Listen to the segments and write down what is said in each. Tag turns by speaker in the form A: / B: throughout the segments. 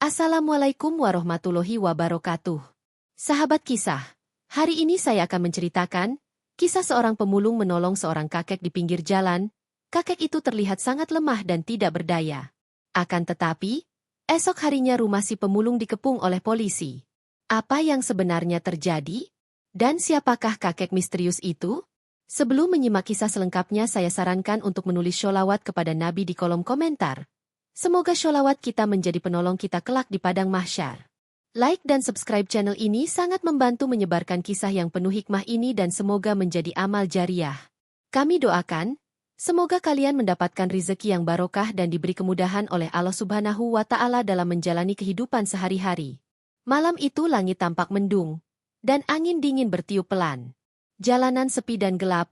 A: Assalamualaikum warahmatullahi wabarakatuh. Sahabat kisah, hari ini saya akan menceritakan kisah seorang pemulung menolong seorang kakek di pinggir jalan. Kakek itu terlihat sangat lemah dan tidak berdaya. Akan tetapi, esok harinya rumah si pemulung dikepung oleh polisi. Apa yang sebenarnya terjadi? Dan siapakah kakek misterius itu? Sebelum menyimak kisah selengkapnya, saya sarankan untuk menulis sholawat kepada Nabi di kolom komentar. Semoga sholawat kita menjadi penolong kita kelak di padang mahsyar. Like dan subscribe channel ini sangat membantu menyebarkan kisah yang penuh hikmah ini dan semoga menjadi amal jariah. Kami doakan, semoga kalian mendapatkan rizeki yang barokah dan diberi kemudahan oleh Allah Subhanahu wa Ta'ala dalam menjalani kehidupan sehari-hari. Malam itu langit tampak mendung, dan angin dingin bertiup pelan. Jalanan sepi dan gelap,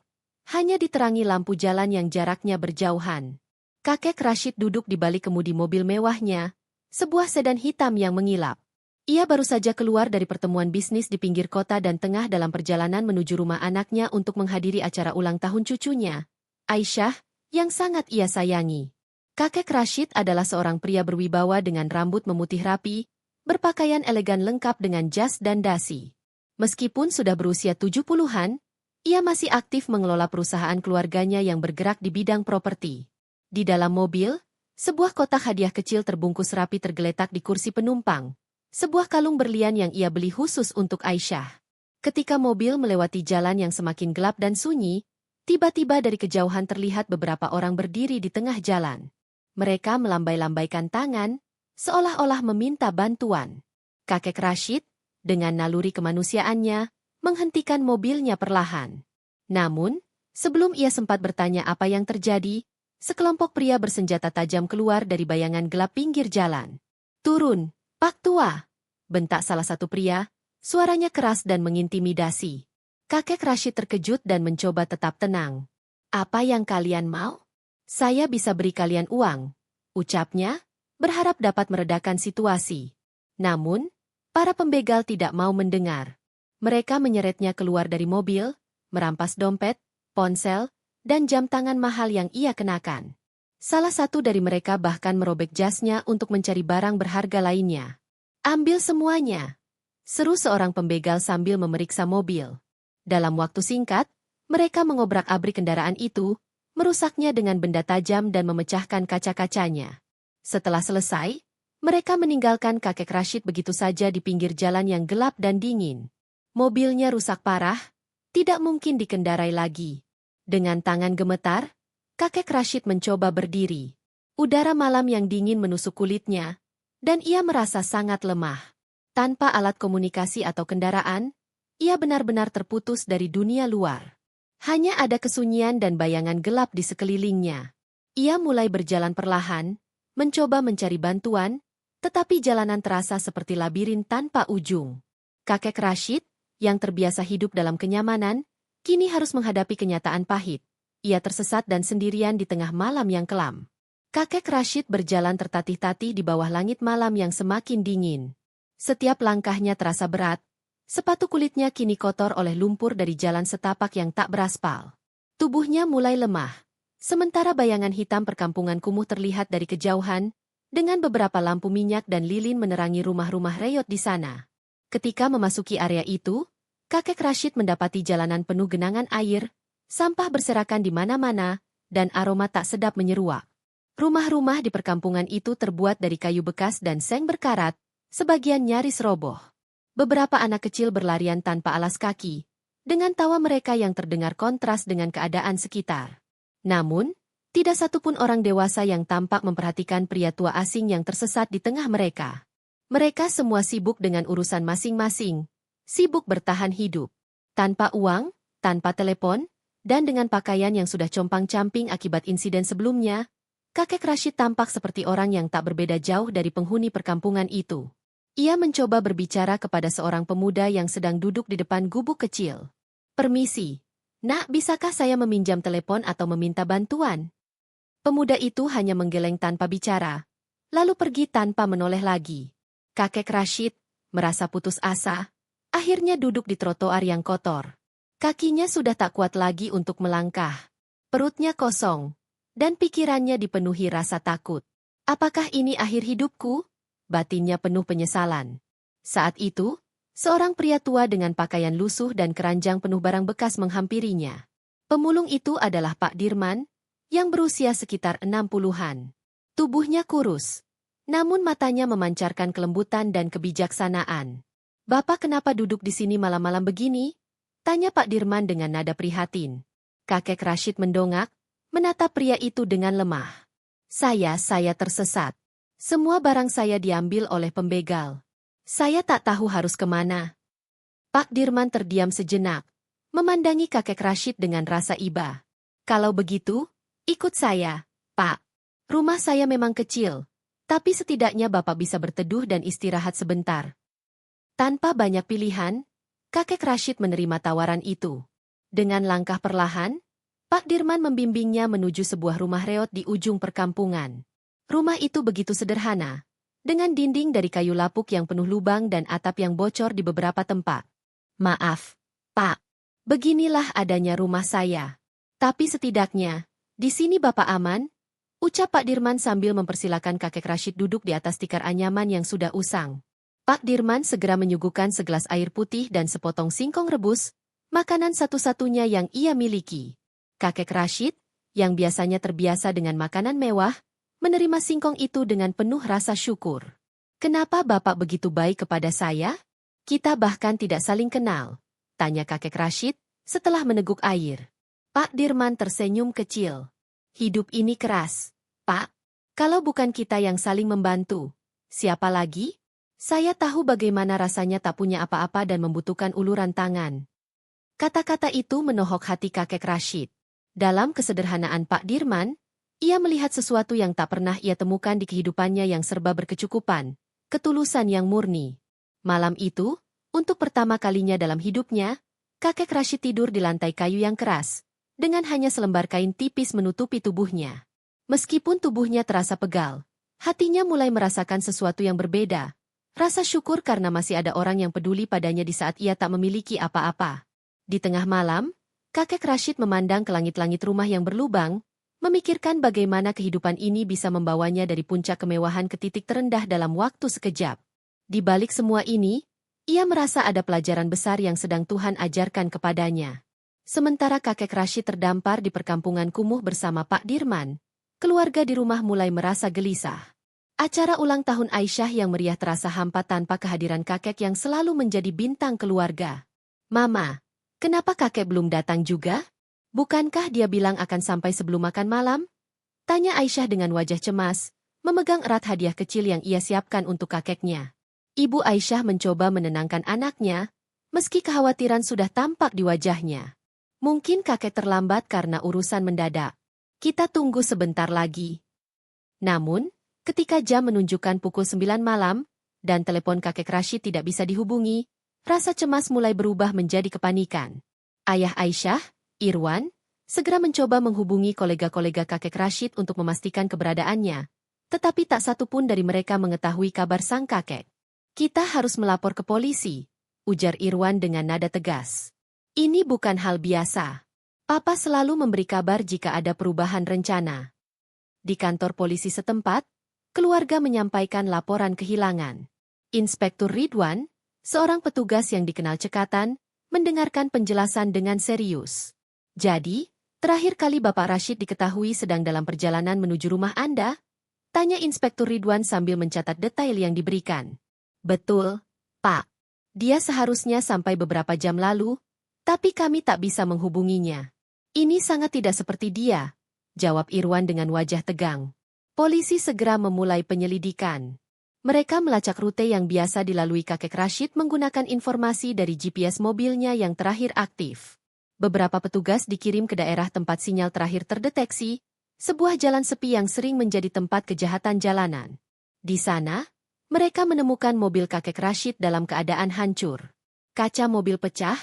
A: hanya diterangi lampu jalan yang jaraknya berjauhan. Kakek Rashid duduk di balik kemudi mobil mewahnya, sebuah sedan hitam yang mengilap. Ia baru saja keluar dari pertemuan bisnis di pinggir kota dan tengah dalam perjalanan menuju rumah anaknya untuk menghadiri acara ulang tahun cucunya, Aisyah, yang sangat ia sayangi. Kakek Rashid adalah seorang pria berwibawa dengan rambut memutih rapi, berpakaian elegan lengkap dengan jas dan dasi. Meskipun sudah berusia 70-an, ia masih aktif mengelola perusahaan keluarganya yang bergerak di bidang properti. Di dalam mobil, sebuah kotak hadiah kecil terbungkus rapi tergeletak di kursi penumpang. Sebuah kalung berlian yang ia beli khusus untuk Aisyah. Ketika mobil melewati jalan yang semakin gelap dan sunyi, tiba-tiba dari kejauhan terlihat beberapa orang berdiri di tengah jalan. Mereka melambai-lambaikan tangan, seolah-olah meminta bantuan. Kakek Rashid, dengan naluri kemanusiaannya, menghentikan mobilnya perlahan. Namun, sebelum ia sempat bertanya apa yang terjadi, sekelompok pria bersenjata tajam keluar dari bayangan gelap pinggir jalan. "Turun, Pak Tua!" bentak salah satu pria, suaranya keras dan mengintimidasi. Kakek Rashid terkejut dan mencoba tetap tenang. "Apa yang kalian mau? Saya bisa beri kalian uang," ucapnya, berharap dapat meredakan situasi. Namun, para pembegal tidak mau mendengar. Mereka menyeretnya keluar dari mobil, merampas dompet, ponsel, dan jam tangan mahal yang ia kenakan. Salah satu dari mereka bahkan merobek jasnya untuk mencari barang berharga lainnya. "Ambil semuanya!" seru seorang pembegal sambil memeriksa mobil. Dalam waktu singkat, mereka mengobrak-abrik kendaraan itu, merusaknya dengan benda tajam dan memecahkan kaca-kacanya. Setelah selesai, mereka meninggalkan kakek Rashid begitu saja di pinggir jalan yang gelap dan dingin. Mobilnya rusak parah, tidak mungkin dikendarai lagi. Dengan tangan gemetar, kakek Rashid mencoba berdiri. Udara malam yang dingin menusuk kulitnya, dan ia merasa sangat lemah. Tanpa alat komunikasi atau kendaraan, ia benar-benar terputus dari dunia luar. Hanya ada kesunyian dan bayangan gelap di sekelilingnya. Ia mulai berjalan perlahan, mencoba mencari bantuan, tetapi jalanan terasa seperti labirin tanpa ujung. Kakek Rashid, yang terbiasa hidup dalam kenyamanan, kini harus menghadapi kenyataan pahit. Ia tersesat dan sendirian di tengah malam yang kelam. Kakek Rashid berjalan tertatih-tatih di bawah langit malam yang semakin dingin. Setiap langkahnya terasa berat. Sepatu kulitnya kini kotor oleh lumpur dari jalan setapak yang tak beraspal. Tubuhnya mulai lemah. Sementara bayangan hitam perkampungan kumuh terlihat dari kejauhan, dengan beberapa lampu minyak dan lilin menerangi rumah-rumah reyot di sana. Ketika memasuki area itu, kakek Rashid mendapati jalanan penuh genangan air, sampah berserakan di mana-mana, dan aroma tak sedap menyeruak. Rumah-rumah di perkampungan itu terbuat dari kayu bekas dan seng berkarat, sebagian nyaris roboh. Beberapa anak kecil berlarian tanpa alas kaki, dengan tawa mereka yang terdengar kontras dengan keadaan sekitar. Namun, tidak satupun orang dewasa yang tampak memperhatikan pria tua asing yang tersesat di tengah mereka. Mereka semua sibuk dengan urusan masing-masing, sibuk bertahan hidup. Tanpa uang, tanpa telepon, dan dengan pakaian yang sudah compang-camping akibat insiden sebelumnya, kakek Rashid tampak seperti orang yang tak berbeda jauh dari penghuni perkampungan itu. Ia mencoba berbicara kepada seorang pemuda yang sedang duduk di depan gubuk kecil. "Permisi, Nak, bisakah saya meminjam telepon atau meminta bantuan?" Pemuda itu hanya menggeleng tanpa bicara, lalu pergi tanpa menoleh lagi. Kakek Rashid merasa putus asa, akhirnya duduk di trotoar yang kotor. Kakinya sudah tak kuat lagi untuk melangkah. Perutnya kosong, dan pikirannya dipenuhi rasa takut. "Apakah ini akhir hidupku?" batinnya penuh penyesalan. Saat itu, seorang pria tua dengan pakaian lusuh dan keranjang penuh barang bekas menghampirinya. Pemulung itu adalah Pak Dirman, yang berusia sekitar 60-an. Tubuhnya kurus, namun matanya memancarkan kelembutan dan kebijaksanaan. "Bapak kenapa duduk di sini malam-malam begini?" tanya Pak Dirman dengan nada prihatin. Kakek Rashid mendongak, menatap pria itu dengan lemah. Saya tersesat. Semua barang saya diambil oleh pembegal. Saya tak tahu harus kemana." Pak Dirman terdiam sejenak, memandangi kakek Rashid dengan rasa iba. "Kalau begitu, ikut saya, Pak. Rumah saya memang kecil, tapi setidaknya Bapak bisa berteduh dan istirahat sebentar." Tanpa banyak pilihan, kakek Rashid menerima tawaran itu. Dengan langkah perlahan, Pak Dirman membimbingnya menuju sebuah rumah reot di ujung perkampungan. Rumah itu begitu sederhana, dengan dinding dari kayu lapuk yang penuh lubang dan atap yang bocor di beberapa tempat. "Maaf, Pak. Beginilah adanya rumah saya. Tapi setidaknya, di sini Bapak aman," ucap Pak Dirman sambil mempersilakan kakek Rashid duduk di atas tikar anyaman yang sudah usang. Pak Dirman segera menyuguhkan segelas air putih dan sepotong singkong rebus, makanan satu-satunya yang ia miliki. Kakek Rashid, yang biasanya terbiasa dengan makanan mewah, menerima singkong itu dengan penuh rasa syukur. "Kenapa Bapak begitu baik kepada saya? Kita bahkan tidak saling kenal," tanya kakek Rashid setelah meneguk air. Pak Dirman tersenyum kecil. "Hidup ini keras, Pak. Kalau bukan kita yang saling membantu, siapa lagi? Saya tahu bagaimana rasanya tak punya apa-apa dan membutuhkan uluran tangan." Kata-kata itu menohok hati kakek Rashid. Dalam kesederhanaan Pak Dirman, ia melihat sesuatu yang tak pernah ia temukan di kehidupannya yang serba berkecukupan, ketulusan yang murni. Malam itu, untuk pertama kalinya dalam hidupnya, kakek Rashid tidur di lantai kayu yang keras, dengan hanya selembar kain tipis menutupi tubuhnya. Meskipun tubuhnya terasa pegal, hatinya mulai merasakan sesuatu yang berbeda. Rasa syukur karena masih ada orang yang peduli padanya di saat ia tak memiliki apa-apa. Di tengah malam, kakek Rashid memandang ke langit-langit rumah yang berlubang, memikirkan bagaimana kehidupan ini bisa membawanya dari puncak kemewahan ke titik terendah dalam waktu sekejap. Di balik semua ini, ia merasa ada pelajaran besar yang sedang Tuhan ajarkan kepadanya. Sementara kakek Rashid terdampar di perkampungan kumuh bersama Pak Dirman, keluarga di rumah mulai merasa gelisah. Acara ulang tahun Aisyah yang meriah terasa hampa tanpa kehadiran kakek yang selalu menjadi bintang keluarga. "Mama, kenapa kakek belum datang juga? Bukankah dia bilang akan sampai sebelum makan malam?" tanya Aisyah dengan wajah cemas, memegang erat hadiah kecil yang ia siapkan untuk kakeknya. Ibu Aisyah mencoba menenangkan anaknya, meski kekhawatiran sudah tampak di wajahnya. "Mungkin kakek terlambat karena urusan mendadak. Kita tunggu sebentar lagi." Namun, ketika jam menunjukkan pukul 9 malam, dan telepon kakek Rashid tidak bisa dihubungi, rasa cemas mulai berubah menjadi kepanikan. Ayah Aisyah, Irwan, segera mencoba menghubungi kolega-kolega kakek Rashid untuk memastikan keberadaannya, tetapi tak satu pun dari mereka mengetahui kabar sang kakek. "Kita harus melapor ke polisi," ujar Irwan dengan nada tegas. "Ini bukan hal biasa. Papa selalu memberi kabar jika ada perubahan rencana." Di kantor polisi setempat, keluarga menyampaikan laporan kehilangan. Inspektur Ridwan, seorang petugas yang dikenal cekatan, mendengarkan penjelasan dengan serius. "Jadi, terakhir kali Bapak Rashid diketahui sedang dalam perjalanan menuju rumah Anda?" tanya Inspektur Ridwan sambil mencatat detail yang diberikan. "Betul, Pak. Dia seharusnya sampai beberapa jam lalu, tapi kami tak bisa menghubunginya." "Ini sangat tidak seperti dia," jawab Irwan dengan wajah tegang. Polisi segera memulai penyelidikan. Mereka melacak rute yang biasa dilalui kakek Rashid menggunakan informasi dari GPS mobilnya yang terakhir aktif. Beberapa petugas dikirim ke daerah tempat sinyal terakhir terdeteksi, sebuah jalan sepi yang sering menjadi tempat kejahatan jalanan. Di sana, mereka menemukan mobil kakek Rashid dalam keadaan hancur. Kaca mobil pecah,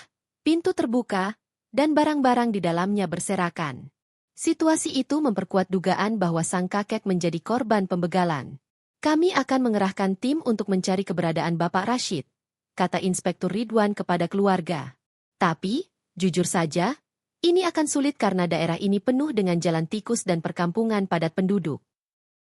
A: pintu terbuka, dan barang-barang di dalamnya berserakan. Situasi itu memperkuat dugaan bahwa sang kakek menjadi korban pembegalan. "Kami akan mengerahkan tim untuk mencari keberadaan Bapak Rashid," kata Inspektur Ridwan kepada keluarga. "Tapi, jujur saja, ini akan sulit karena daerah ini penuh dengan jalan tikus dan perkampungan padat penduduk."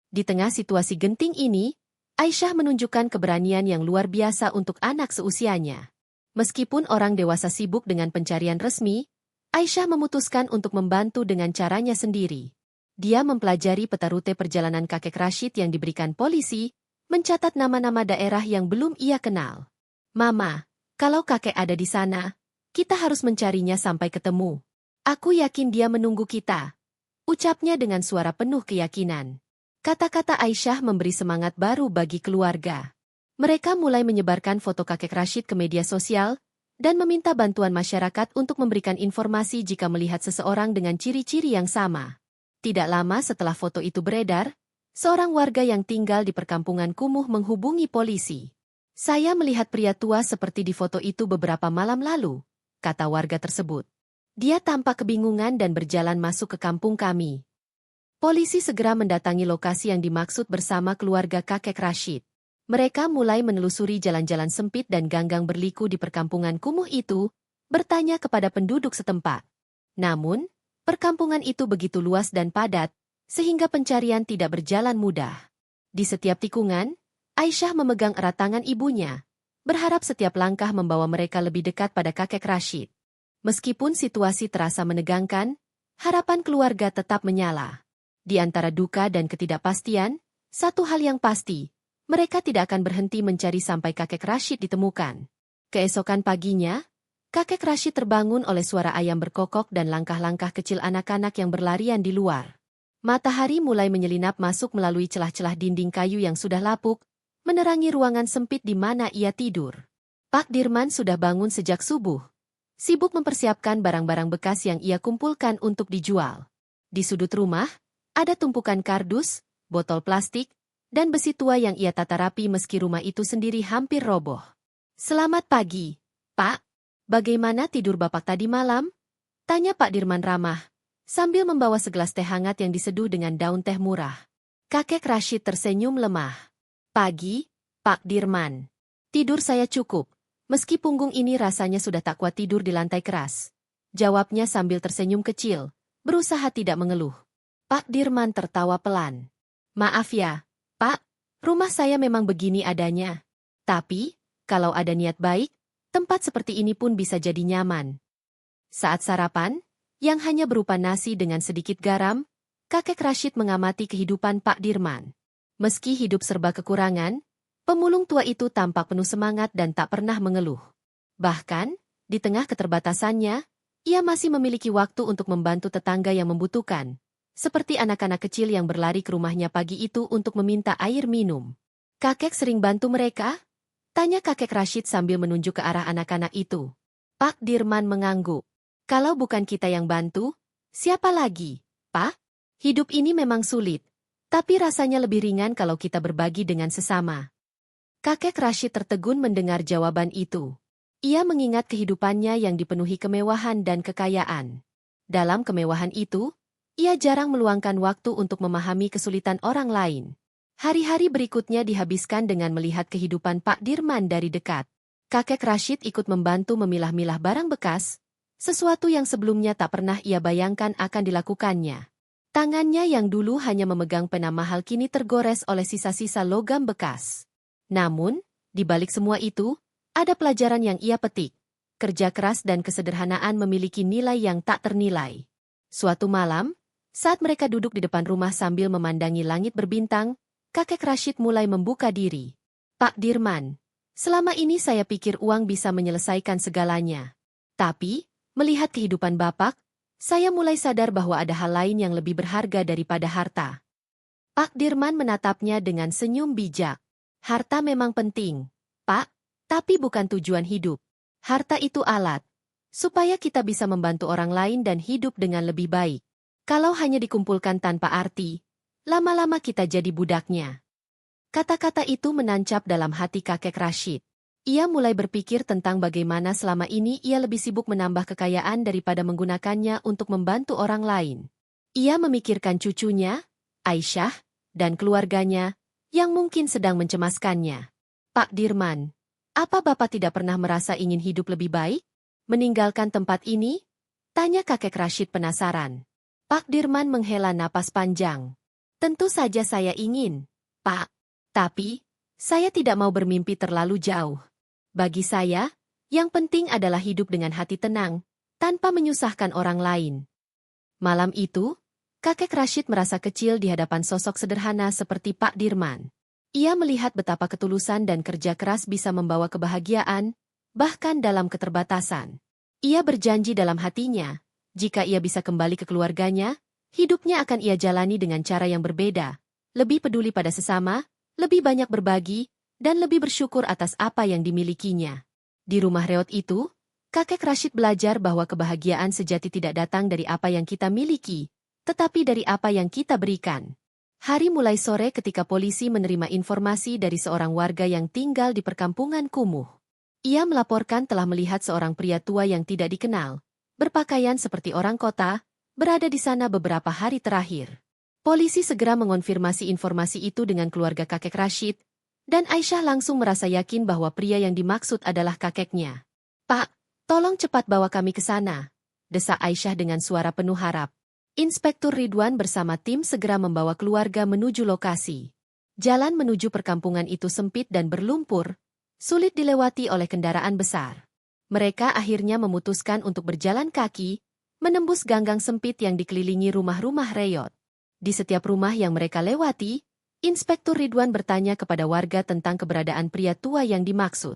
A: Di tengah situasi genting ini, Aisyah menunjukkan keberanian yang luar biasa untuk anak seusianya. Meskipun orang dewasa sibuk dengan pencarian resmi, Aisyah memutuskan untuk membantu dengan caranya sendiri. Dia mempelajari peta rute perjalanan kakek Rashid yang diberikan polisi, mencatat nama-nama daerah yang belum ia kenal. Mama, kalau kakek ada di sana, kita harus mencarinya sampai ketemu. Aku yakin dia menunggu kita, ucapnya dengan suara penuh keyakinan. Kata-kata Aisyah memberi semangat baru bagi keluarga. Mereka mulai menyebarkan foto kakek Rashid ke media sosial dan meminta bantuan masyarakat untuk memberikan informasi jika melihat seseorang dengan ciri-ciri yang sama. Tidak lama setelah foto itu beredar, seorang warga yang tinggal di perkampungan kumuh menghubungi polisi. Saya melihat pria tua seperti di foto itu beberapa malam lalu, kata warga tersebut. Dia tampak kebingungan dan berjalan masuk ke kampung kami. Polisi segera mendatangi lokasi yang dimaksud bersama keluarga kakek Rashid. Mereka mulai menelusuri jalan-jalan sempit dan ganggang berliku di perkampungan kumuh itu, bertanya kepada penduduk setempat. Namun, perkampungan itu begitu luas dan padat, sehingga pencarian tidak berjalan mudah. Di setiap tikungan, Aisyah memegang erat tangan ibunya, berharap setiap langkah membawa mereka lebih dekat pada kakek Rashid. Meskipun situasi terasa menegangkan, harapan keluarga tetap menyala. Di antara duka dan ketidakpastian, satu hal yang pasti, mereka tidak akan berhenti mencari sampai kakek Rashid ditemukan. Keesokan paginya, kakek Rashid terbangun oleh suara ayam berkokok dan langkah-langkah kecil anak-anak yang berlarian di luar. Matahari mulai menyelinap masuk melalui celah-celah dinding kayu yang sudah lapuk, menerangi ruangan sempit di mana ia tidur. Pak Dirman sudah bangun sejak subuh, sibuk mempersiapkan barang-barang bekas yang ia kumpulkan untuk dijual. Di sudut rumah, ada tumpukan kardus, botol plastik, dan besi tua yang ia tata rapi meski rumah itu sendiri hampir roboh. "Selamat pagi, Pak. Bagaimana tidur Bapak tadi malam?" tanya Pak Dirman ramah, sambil membawa segelas teh hangat yang diseduh dengan daun teh murah. Kakek Rashid tersenyum lemah. "Pagi, Pak Dirman. Tidur saya cukup, meski punggung ini rasanya sudah tak kuat tidur di lantai keras," jawabnya sambil tersenyum kecil, berusaha tidak mengeluh. Pak Dirman tertawa pelan. "Maaf ya, Pak, rumah saya memang begini adanya. Tapi, kalau ada niat baik, tempat seperti ini pun bisa jadi nyaman." Saat sarapan, yang hanya berupa nasi dengan sedikit garam, kakek Rashid mengamati kehidupan Pak Dirman. Meski hidup serba kekurangan, pemulung tua itu tampak penuh semangat dan tak pernah mengeluh. Bahkan, di tengah keterbatasannya, ia masih memiliki waktu untuk membantu tetangga yang membutuhkan, seperti anak-anak kecil yang berlari ke rumahnya pagi itu untuk meminta air minum. "Kakek sering bantu mereka?" tanya kakek Rashid sambil menunjuk ke arah anak-anak itu. Pak Dirman mengangguk. "Kalau bukan kita yang bantu, siapa lagi, Pak? Hidup ini memang sulit, tapi rasanya lebih ringan kalau kita berbagi dengan sesama." Kakek Rashid tertegun mendengar jawaban itu. Ia mengingat kehidupannya yang dipenuhi kemewahan dan kekayaan. Dalam kemewahan itu, ia jarang meluangkan waktu untuk memahami kesulitan orang lain. Hari-hari berikutnya dihabiskan dengan melihat kehidupan Pak Dirman dari dekat. Kakek Rashid ikut membantu memilah-milah barang bekas, sesuatu yang sebelumnya tak pernah ia bayangkan akan dilakukannya. Tangannya yang dulu hanya memegang pena mahal kini tergores oleh sisa-sisa logam bekas. Namun, di balik semua itu, ada pelajaran yang ia petik. Kerja keras dan kesederhanaan memiliki nilai yang tak ternilai. Suatu malam, saat mereka duduk di depan rumah sambil memandangi langit berbintang, kakek Rashid mulai membuka diri. "Pak Dirman, selama ini saya pikir uang bisa menyelesaikan segalanya. Tapi, melihat kehidupan Bapak, saya mulai sadar bahwa ada hal lain yang lebih berharga daripada harta." Pak Dirman menatapnya dengan senyum bijak. "Harta memang penting, Pak, tapi bukan tujuan hidup. Harta itu alat, supaya kita bisa membantu orang lain dan hidup dengan lebih baik. Kalau hanya dikumpulkan tanpa arti, lama-lama kita jadi budaknya." Kata-kata itu menancap dalam hati kakek Rashid. Ia mulai berpikir tentang bagaimana selama ini ia lebih sibuk menambah kekayaan daripada menggunakannya untuk membantu orang lain. Ia memikirkan cucunya, Aisyah, dan keluarganya, yang mungkin sedang mencemaskannya. "Pak Dirman, apa Bapak tidak pernah merasa ingin hidup lebih baik? Meninggalkan tempat ini?" tanya kakek Rashid penasaran. Pak Dirman menghela napas panjang. "Tentu saja saya ingin, Pak. Tapi, Saya tidak mau bermimpi terlalu jauh. Bagi saya, yang penting adalah hidup dengan hati tenang, tanpa menyusahkan orang lain. Malam itu, kakek Rashid merasa kecil di hadapan sosok sederhana seperti Pak Dirman. Ia melihat betapa ketulusan dan kerja keras bisa membawa kebahagiaan, bahkan dalam keterbatasan. Ia berjanji dalam hatinya, jika ia bisa kembali ke keluarganya, hidupnya akan ia jalani dengan cara yang berbeda, lebih peduli pada sesama, lebih banyak berbagi, dan lebih bersyukur atas apa yang dimilikinya. Di rumah reot itu, kakek Rashid belajar bahwa kebahagiaan sejati tidak datang dari apa yang kita miliki, tetapi dari apa yang kita berikan. Hari mulai sore ketika polisi menerima informasi dari seorang warga yang tinggal di perkampungan kumuh. Ia melaporkan telah melihat seorang pria tua yang tidak dikenal, berpakaian seperti orang kota, berada di sana beberapa hari terakhir. Polisi segera mengonfirmasi informasi itu dengan keluarga kakek Rashid, dan Aisyah langsung merasa yakin bahwa pria yang dimaksud adalah kakeknya. "Pak, tolong cepat bawa kami ke sana," desak Aisyah dengan suara penuh harap. Inspektur Ridwan bersama tim segera membawa keluarga menuju lokasi. Jalan menuju perkampungan itu sempit dan berlumpur, sulit dilewati oleh kendaraan besar. Mereka akhirnya memutuskan untuk berjalan kaki, menembus ganggang sempit yang dikelilingi rumah-rumah reot. Di setiap rumah yang mereka lewati, Inspektur Ridwan bertanya kepada warga tentang keberadaan pria tua yang dimaksud.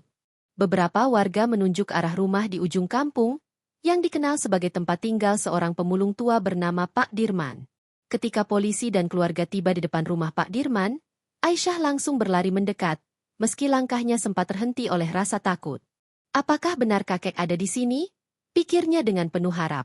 A: Beberapa warga menunjuk arah rumah di ujung kampung, yang dikenal sebagai tempat tinggal seorang pemulung tua bernama Pak Dirman. Ketika polisi dan keluarga tiba di depan rumah Pak Dirman, Aisyah langsung berlari mendekat, meski langkahnya sempat terhenti oleh rasa takut. "Apakah benar kakek ada di sini?" pikirnya dengan penuh harap.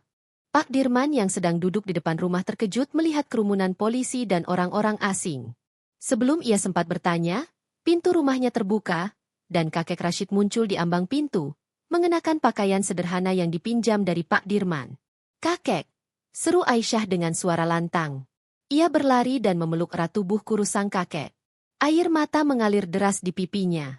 A: Pak Dirman yang sedang duduk di depan rumah terkejut melihat kerumunan polisi dan orang-orang asing. Sebelum ia sempat bertanya, pintu rumahnya terbuka, dan kakek Rashid muncul di ambang pintu, mengenakan pakaian sederhana yang dipinjam dari Pak Dirman. "Kakek!" seru Aisyah dengan suara lantang. Ia berlari dan memeluk erat tubuh kurus sang kakek. Air mata mengalir deras di pipinya.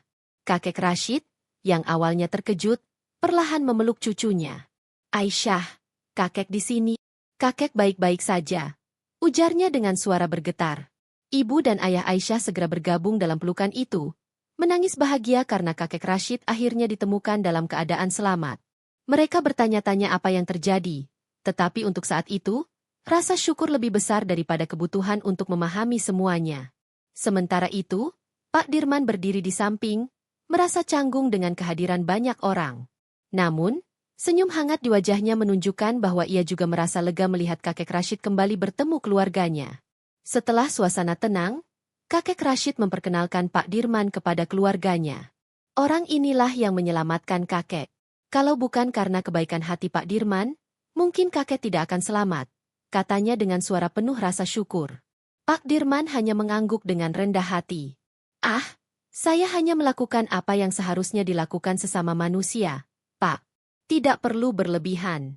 A: Kakek Rashid, yang awalnya terkejut, perlahan memeluk cucunya. "Aisyah, kakek di sini." "Kakek baik-baik saja," ujarnya dengan suara bergetar. Ibu dan ayah Aisyah segera bergabung dalam pelukan itu, menangis bahagia karena kakek Rashid akhirnya ditemukan dalam keadaan selamat. Mereka bertanya-tanya apa yang terjadi, tetapi untuk saat itu, rasa syukur lebih besar daripada kebutuhan untuk memahami semuanya. Sementara itu, Pak Dirman berdiri di samping, merasa canggung dengan kehadiran banyak orang. Namun, senyum hangat di wajahnya menunjukkan bahwa ia juga merasa lega melihat kakek Rashid kembali bertemu keluarganya. Setelah suasana tenang, kakek Rashid memperkenalkan Pak Dirman kepada keluarganya. "Orang inilah yang menyelamatkan kakek. Kalau bukan karena kebaikan hati Pak Dirman, mungkin kakek tidak akan selamat," katanya dengan suara penuh rasa syukur. Pak Dirman hanya mengangguk dengan rendah hati. "Ah, saya hanya melakukan apa yang seharusnya dilakukan sesama manusia, Pak. Tidak perlu berlebihan."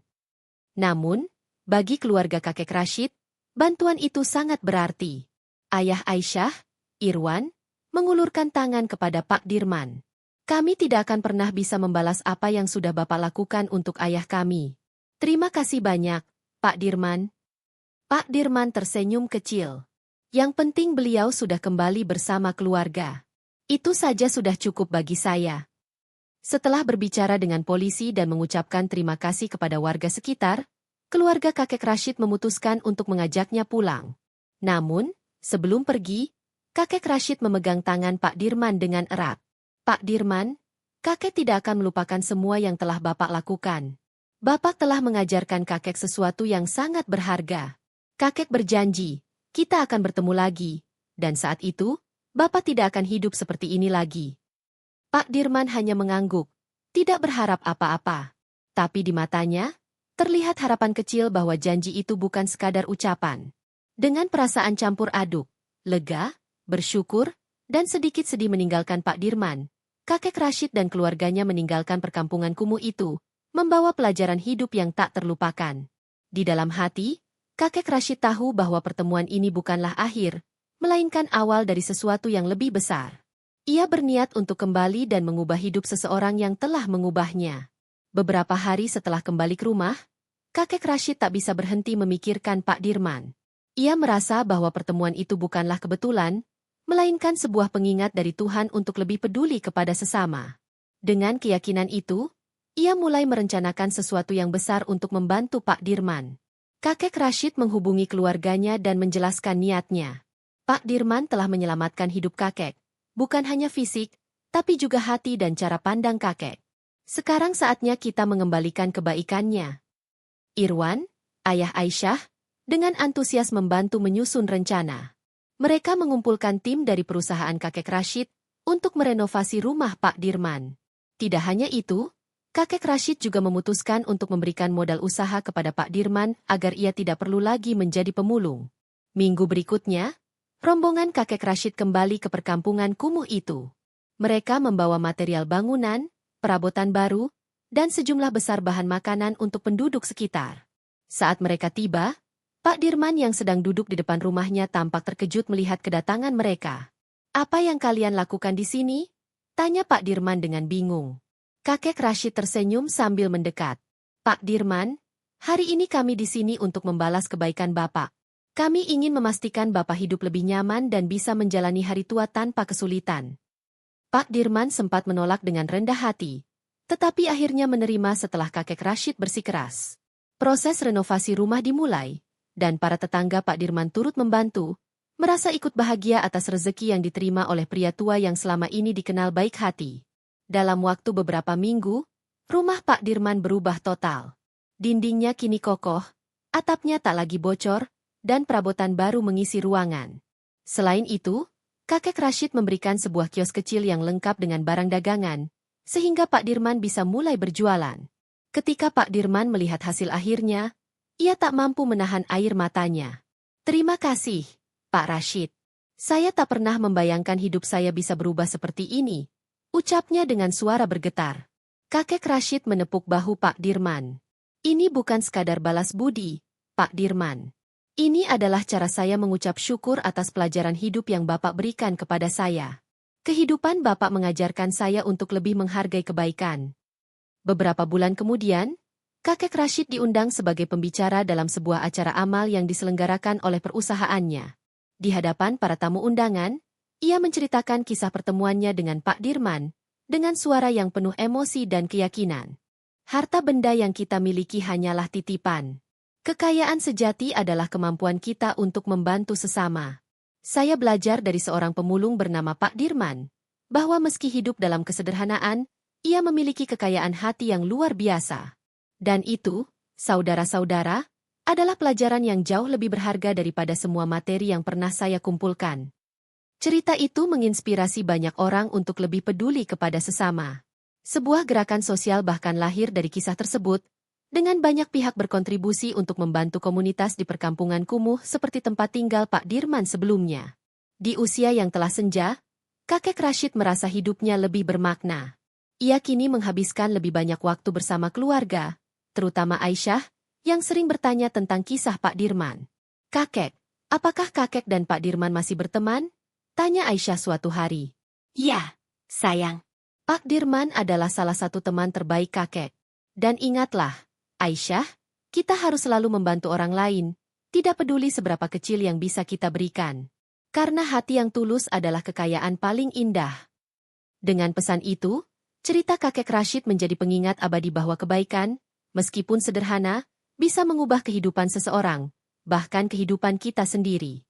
A: Namun, bagi keluarga kakek Rashid, bantuan itu sangat berarti. Ayah Aisyah, Irwan, mengulurkan tangan kepada Pak Dirman. "Kami tidak akan pernah bisa membalas apa yang sudah Bapak lakukan untuk ayah kami. Terima kasih banyak, Pak Dirman." Pak Dirman tersenyum kecil. Yang penting beliau sudah kembali bersama keluarga. "Itu saja sudah cukup bagi saya." Setelah berbicara dengan polisi dan mengucapkan terima kasih kepada warga sekitar, keluarga kakek Rashid memutuskan untuk mengajaknya pulang. Namun, sebelum pergi, kakek Rashid memegang tangan Pak Dirman dengan erat. "Pak Dirman, kakek tidak akan melupakan semua yang telah Bapak lakukan. Bapak telah mengajarkan kakek sesuatu yang sangat berharga. Kakek berjanji, kita akan bertemu lagi, dan saat itu, Bapak tidak akan hidup seperti ini lagi." Pak Dirman hanya mengangguk, tidak berharap apa-apa. Tapi di matanya, terlihat harapan kecil bahwa janji itu bukan sekadar ucapan. Dengan perasaan campur aduk, lega, bersyukur, dan sedikit sedih meninggalkan Pak Dirman, kakek Rashid dan keluarganya meninggalkan perkampungan kumuh itu, membawa pelajaran hidup yang tak terlupakan. Di dalam hati, kakek Rashid tahu bahwa pertemuan ini bukanlah akhir, melainkan awal dari sesuatu yang lebih besar. Ia berniat untuk kembali dan mengubah hidup seseorang yang telah mengubahnya. Beberapa hari setelah kembali ke rumah, kakek Rashid tak bisa berhenti memikirkan Pak Dirman. Ia merasa bahwa pertemuan itu bukanlah kebetulan, melainkan sebuah pengingat dari Tuhan untuk lebih peduli kepada sesama. Dengan keyakinan itu, ia mulai merencanakan sesuatu yang besar untuk membantu Pak Dirman. Kakek Rashid menghubungi keluarganya dan menjelaskan niatnya. Pak Dirman telah menyelamatkan hidup kakek, bukan hanya fisik, tapi juga hati dan cara pandang kakek. Sekarang saatnya kita mengembalikan kebaikannya. Irwan, ayah Aisyah, dengan antusias membantu menyusun rencana. Mereka mengumpulkan tim dari perusahaan kakek Rashid untuk merenovasi rumah Pak Dirman. Tidak hanya itu, kakek Rashid juga memutuskan untuk memberikan modal usaha kepada Pak Dirman agar ia tidak perlu lagi menjadi pemulung. Minggu berikutnya, rombongan kakek Rashid kembali ke perkampungan kumuh itu. Mereka membawa material bangunan, perabotan baru, dan sejumlah besar bahan makanan untuk penduduk sekitar. Saat mereka tiba, Pak Dirman yang sedang duduk di depan rumahnya tampak terkejut melihat kedatangan mereka. "Apa yang kalian lakukan di sini?" tanya Pak Dirman dengan bingung. Kakek Rashid tersenyum sambil mendekat. "Pak Dirman, hari ini kami di sini untuk membalas kebaikan Bapak. Kami ingin memastikan Bapak hidup lebih nyaman dan bisa menjalani hari tua tanpa kesulitan." Pak Dirman sempat menolak dengan rendah hati, tetapi akhirnya menerima setelah kakek Rashid bersikeras. Proses renovasi rumah dimulai, dan para tetangga Pak Dirman turut membantu, merasa ikut bahagia atas rezeki yang diterima oleh pria tua yang selama ini dikenal baik hati. Dalam waktu beberapa minggu, rumah Pak Dirman berubah total. Dindingnya kini kokoh, atapnya tak lagi bocor, dan perabotan baru mengisi ruangan. Selain itu, kakek Rashid memberikan sebuah kios kecil yang lengkap dengan barang dagangan, sehingga Pak Dirman bisa mulai berjualan. Ketika Pak Dirman melihat hasil akhirnya, ia tak mampu menahan air matanya. "Terima kasih, Pak Rashid. Saya tak pernah membayangkan hidup saya bisa berubah seperti ini," ucapnya dengan suara bergetar. Kakek Rashid menepuk bahu Pak Dirman. "Ini bukan sekadar balas budi, Pak Dirman. Ini adalah cara saya mengucap syukur atas pelajaran hidup yang Bapak berikan kepada saya. Kehidupan Bapak mengajarkan saya untuk lebih menghargai kebaikan." Beberapa bulan kemudian, kakek Rashid diundang sebagai pembicara dalam sebuah acara amal yang diselenggarakan oleh perusahaannya. Di hadapan para tamu undangan, ia menceritakan kisah pertemuannya dengan Pak Dirman, dengan suara yang penuh emosi dan keyakinan. "Harta benda yang kita miliki hanyalah titipan. Kekayaan sejati adalah kemampuan kita untuk membantu sesama. Saya belajar dari seorang pemulung bernama Pak Dirman, bahwa meski hidup dalam kesederhanaan, ia memiliki kekayaan hati yang luar biasa. Dan itu, saudara-saudara, adalah pelajaran yang jauh lebih berharga daripada semua materi yang pernah saya kumpulkan." Cerita itu menginspirasi banyak orang untuk lebih peduli kepada sesama. Sebuah gerakan sosial bahkan lahir dari kisah tersebut, dengan banyak pihak berkontribusi untuk membantu komunitas di perkampungan kumuh seperti tempat tinggal Pak Dirman sebelumnya. Di usia yang telah senja, kakek Rashid merasa hidupnya lebih bermakna. Ia kini menghabiskan lebih banyak waktu bersama keluarga, terutama Aisyah, yang sering bertanya tentang kisah Pak Dirman. "Kakek, apakah kakek dan Pak Dirman masih berteman?" tanya Aisyah suatu hari.
B: "Ya, sayang."
A: Pak Dirman adalah salah satu teman terbaik kakek. Dan ingatlah, Aisyah, kita harus selalu membantu orang lain, tidak peduli seberapa kecil yang bisa kita berikan. Karena hati yang tulus adalah kekayaan paling indah. Dengan pesan itu, cerita kakek Rashid menjadi pengingat abadi bahwa kebaikan, meskipun sederhana, bisa mengubah kehidupan seseorang, bahkan kehidupan kita sendiri.